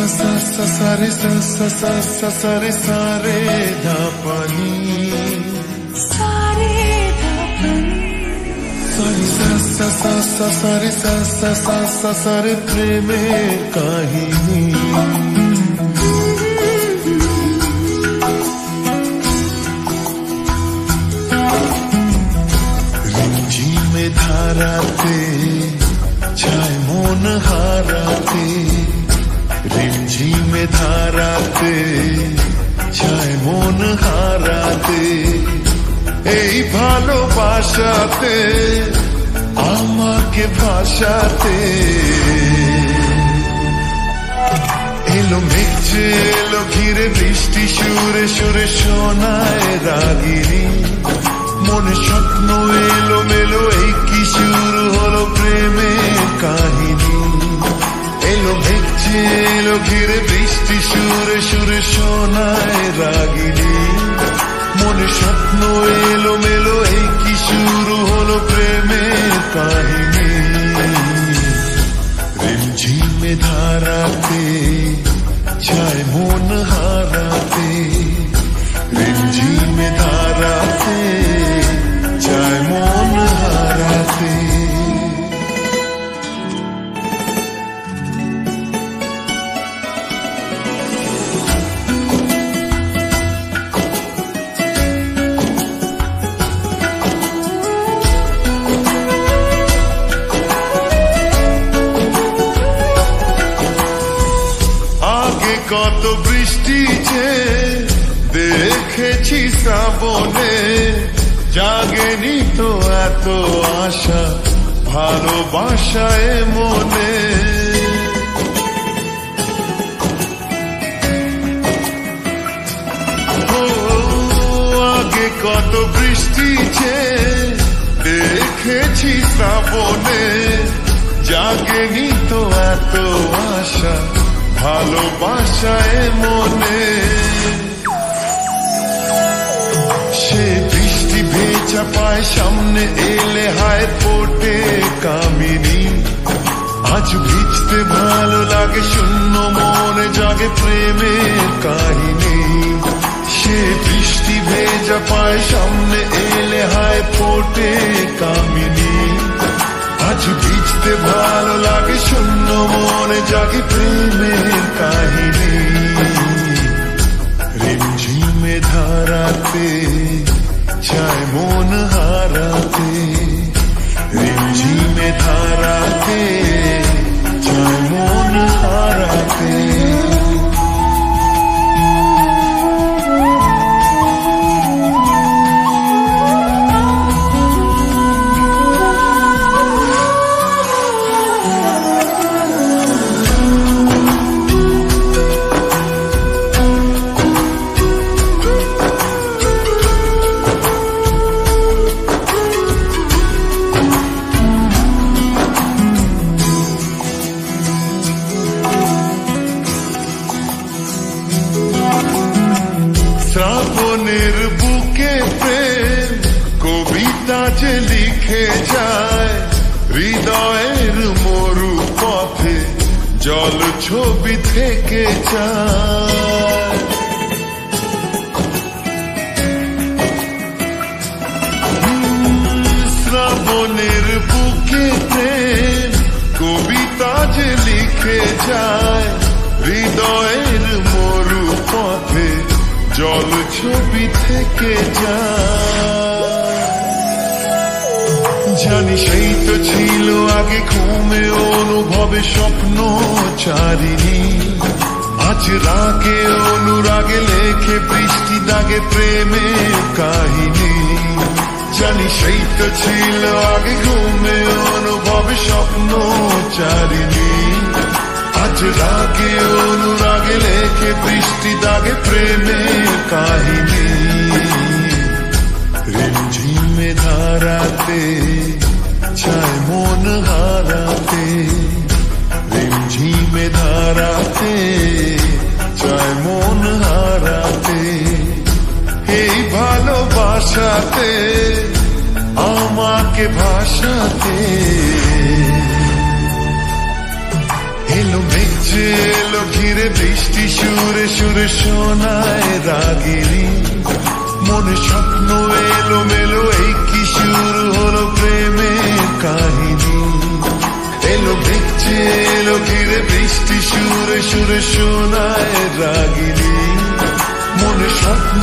সারে সারে সারে ধাপানি সারে সারে প্রেমের কাহিনী रिमझिमे धाराते छाए मन हाराते रिमझिमे धाराते छाए मन हाराते এই ভালোবাসাতে আমাকে ভাষাতে এলো মেঘে এলো ঘিরে বৃষ্টি সুরে সুরে শোনায় রাগিনী মনে স্বপ্ন এলো মেলো এই কি শুরু হলো প্রেমের কাহিনী এলো মেঘে এলো ঘিরে বৃষ্টি সুরে সুরে শোনায় রাগিনী মনে স্বপ্ন এলো মেলো এই কি শুরু হলো প্রেমের কাহিনী রিমঝিমে ধারাতে ছায় মন হারাতে रिमझिमे धाराते छाए मन हाराते आगे कत बृष्टि जे দেখেছি শ্রাবণে জাগেনি তো এত আশা ভালোবাসায় মনে আগে কত বৃষ্টি যে দেখেছি শ্রাবণে জাগেনি তো এত আশা ভালোবাসায় মনে সে বৃষ্টি ভেজা পায় সামনে এলে হায় ফোটে কামিনী আজ ভিজতে ভালো লাগে শূন্য মনে জাগে প্রেমের কাহিনী সে বৃষ্টি ভেজা পায় সামনে এলে হায় ফোটে কামিনী আজ ভিজতে ভালো লাগে শূন্য মনে জাগে প্রেমের কাহিনী रिमझिमे धाराते छाए मन हाराते रिमझिमे धाराते छाए मन हाराते শ্রাবণের বুকে প্রেম কবিতা যে লিখে যায় হৃদয়ের মরু পথে জল ছবি থেকে যায় শ্রাবণের বুকে প্রেম কবিতা যে লিখে যায় হৃদয়ের মরু পথে জল ছবি থেকে যায় জানি সেই তো ছিল আগে ঘুমে অনুভবে স্বপ্ন চারিণী আজ রাগে অনুরাগে লেখে বৃষ্টি দাগে প্রেমের কাহিনী জানি সেই তো ছিল আগে ঘুমে অনুভবে স্বপ্ন চারিণী আজ রাগে অনুরাগে লেখে বৃষ্টি দাগে প্রেমের কাহিনী रिमझिमे धाराते छाए मन हाराते रिमझिमे धाराते छाए मन हाराते এই ভালোবাসাতে আমাকে ভাষাতে এলো মেঘে এলো ঘিরে বৃষ্টি সুরে সুরে শোনায় রাগিনী মনে স্বপ্ন এলো মেলো এই কি শুরু হলো প্রেমের কাহিনী এলো মেঘে এলো ঘিরে বৃষ্টি সুরে সুরে শোনায় রাগিনী মনে স্বপ্ন